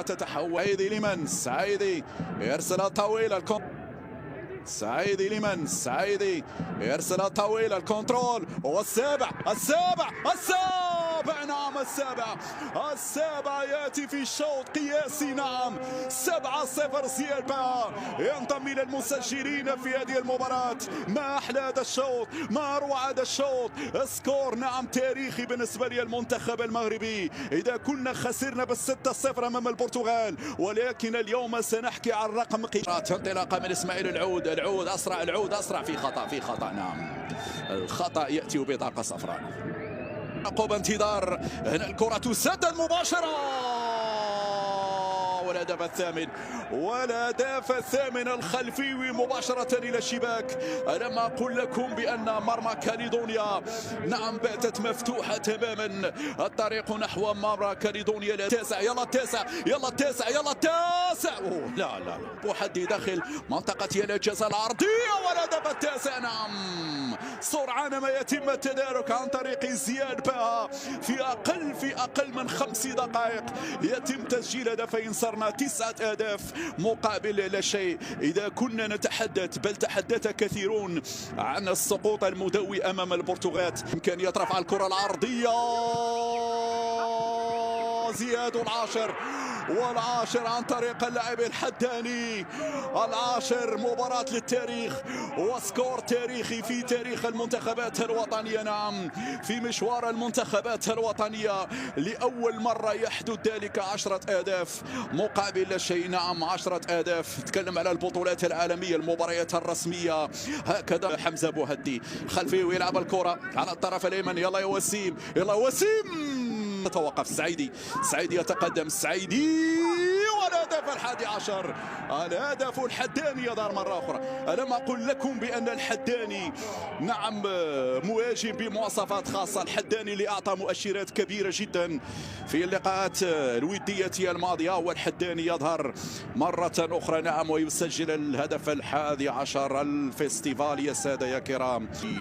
تتحول سعيدي لمن سعيدي يرسل طويل سعيدي لمن سعيدي يرسل طويل الكنترول والسابع نعم السابع ياتي في شوط قياسي نعم 7-0 زياد بها ينضم الى المسجلين في هذه المباراة. ما احلى هذا الشوط، ما اروع هذا الشوط، سكور نعم تاريخي بالنسبة للمنتخب المغربي. اذا كنا خسرنا بال6-0 امام البرتغال، ولكن اليوم سنحكي عن رقم قياسي. انطلاقة من اسماعيل العود اسرع في خطأ نعم الخطأ ياتي ببطاقة صفراء. عقب انتظار هنا الكرة تسدد مباشرة والهدف الثامن الخلفي مباشرة إلى الشباك. ألم أقل لكم بأن مرمى كاليدونيا نعم باتت مفتوحة تماما. الطريق نحو مرمى كاليدونيا. التاسع لا بوحدي داخل منطقة الجزاء العرضية والهدف التاسع نعم سرعان ما يتم التدارك عن طريق زياد بها. في أقل من 5 دقائق يتم تسجيل هدفين. صرنا 9 أهداف مقابل لا شيء. إذا كنا نتحدث بل تحدث كثيرون عن السقوط المدوي أمام البرتغال. إمكانية رفع الكرة العرضية زياد والعاشر عن طريق اللاعب الحداني. العاشر مباراة للتاريخ وسكور تاريخي في تاريخ المنتخبات الوطنية نعم في مشوار المنتخبات الوطنية. لأول مرة يحدث ذلك 10 أهداف مقابل لا شيء نعم 10 أهداف. نتكلم على البطولات العالمية المباريات الرسمية. هكذا حمزة بوهدي خلفي ويلعب الكرة على الطرف الأيمن. يلا يا وسيم توقف سعيدي يتقدم والهدف 11 الهدف الحداني يظهر مرة أخرى. ألم أقل لكم بأن الحداني نعم مهاجم بمواصفات خاصة. الحداني اللي أعطى مؤشرات كبيرة جدا في اللقاءات الودية الماضية، والحداني يظهر مرة أخرى نعم ويسجل الهدف 11 الفيستيفال يا سادة يا كرام.